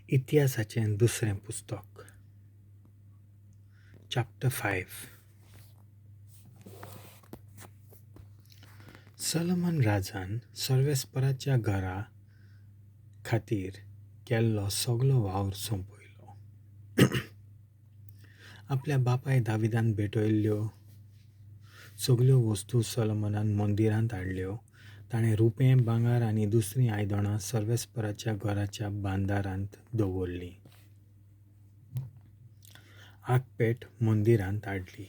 इतिहासाचें दुसरें पुस्तक chapter 5. Solomon राजान सर्वेस्पराच्या ghora खातीर केल्लो सगळो वावर sompoilo. आपल्या बापाय दाविदान bhettoil'leô सगळ्यो वस्तू सोलोमनान mondirant हाडल्यो. ताणें रुपें, भांगार आनी दुसरीं आयदनां सर्वेस्पराच्या घराच्या बांदारांत दवरलीं. आर्कपेट mondirant हाडली.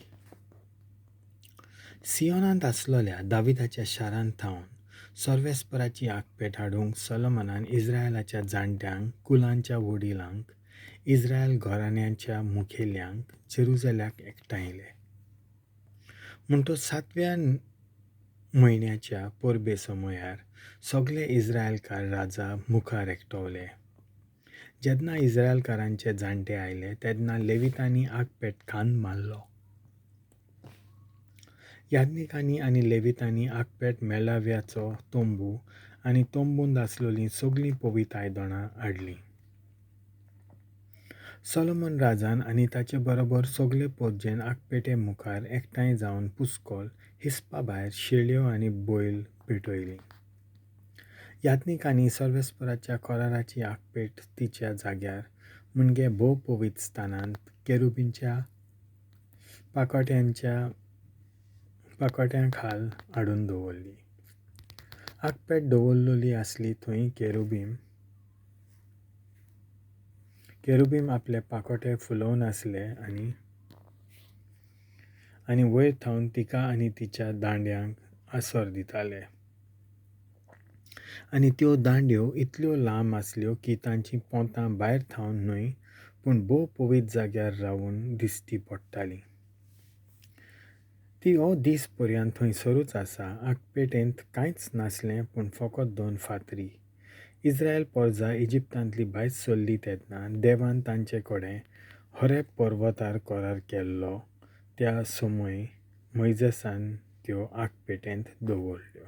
सियोनांत आसलोल्या दाविदाच्या शारांत थावन सर्वेस्पराची आर्कपेट हाडूंक सोलोमनान इस्रायेलाच्या जाणट्यांक, कुलांच्या वडिलांक, इस्रायल घराण्यांच्या मुखेल्यांक जेरुसलेमाक एकठांयले. म्हणटो 7व्या म्हयन्याच्या परबे समयार सगळे इस्रायलकार राजा मुखार एकठावले. जेन्ना इस्रायलकारांचे जाणटे आयले तेन्ना लेवितांनी आर्कपेट खांद मारलो. याजकांनी आनी लेवितांनी आर्कपेट मेळाव्याचो तोंबू आनी तोंबूंत आसलेलीं सगळीं पवित्र आयदनां हाडलीं. सोलोमन राजान आनी ताचे बरोबर सगळे पोरजेन आर्कपेटे मुखार एकठांय जावन पुस्कोल, हिसपा भायर शेळयो आनी बैल पेटयलीं. याजकांनी सर्वेस्पराच्या कोराराची आर्कपेट तिच्या जाग्यार म्हणजे भोव पवित्र स्थानांत केरुबींच्या पाकोट्यां खाल हाडून दवरली. आर्कपेट दवरलेली आसली थंय केरुबीम आपले पाकोटे फुलोवन आसले आनी वयर थावन तिका आनी तिच्या दांड्यांक आसर दिताले. आनी त्यो दांड्यो इतल्यो लांब आसल्यो की तांचीं पोंतां भायर थावन न्हय पूण भोव पवित्र जाग्यार रावन दिश्टी पडटालीं. ती हो दीस पर्यंत थंयसरूच आसा. आर्कपेटेंत कांयच नासलें पूण फकत 2 फातरी. इस्रायल परजा इजिप्तांतली भायर सरली तेन्ना देवान तांचे कडेन होरेब पर्वतार करार केल्लो त्या समय मोइसेसान त्यो आर्कपेटेंत दवरल्यो.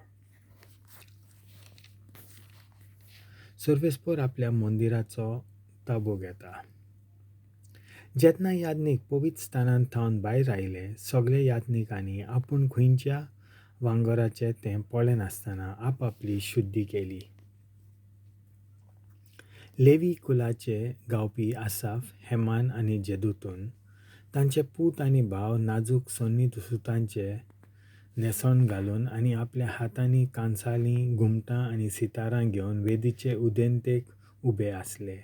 सर्वेस्पर आपल्या मंदिराचो ताबो घेता. जेन्ना याजक पवित्र स्थानांत थावन भायर आयले, सगळे याजकांनी आपूण खंयच्या वांगराचे तें पळय नासतना आपआपली शुद्धी केली. लेवी कुलाचे गावपी आसाफ, हेमान आनी जेदुतून तांचे पूत आनी भाव नाजूक सोन्नी सुतांचे न्हेसोण घालून आनी आपल्या हातांनी कांसालीं, घुमटां आनी सितारां घेवन वेदीचे उदेंतेक उबे आसले.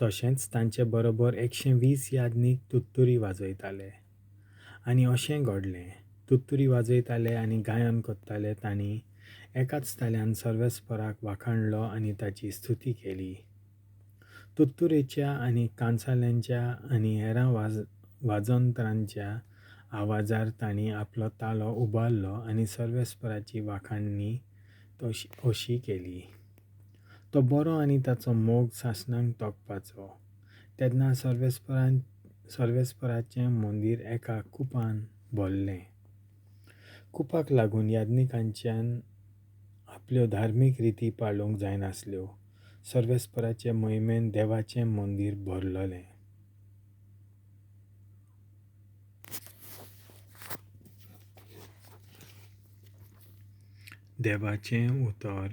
तशेंच तांचे बरोबर 120 याजक तुत्तुरी वाजयताले. आनी अशें घडलें, तुत्तुरी वाजयताले आनी गायन करताले तांणी एकाच ताल्यान सर्वेस्पराक वाखाणलो आनी ताची स्तुती केली. तुत्तुरेच्या आनी कांसाल्यांच्या आनी हेरां वाजंत्रांच्या आवाजार तांणी आपलो ताळो उबारलो आनी सर्वेस्पराची वाखाणणी अशी केली. तो बरो आनी ताचो मोग सासणांक तोंकपाचो. तेन्ना सर्वेस्पराचें मंदीर एका कुपान भरलें. कुपाक लागून याजकांच्यान आपल्यो धार्मीक रिती पाळूंक जायनासल्यो. सर्वेस्पराचे मोहिमेन देवाचें मंदीर भरलेलें. देवाचें उतर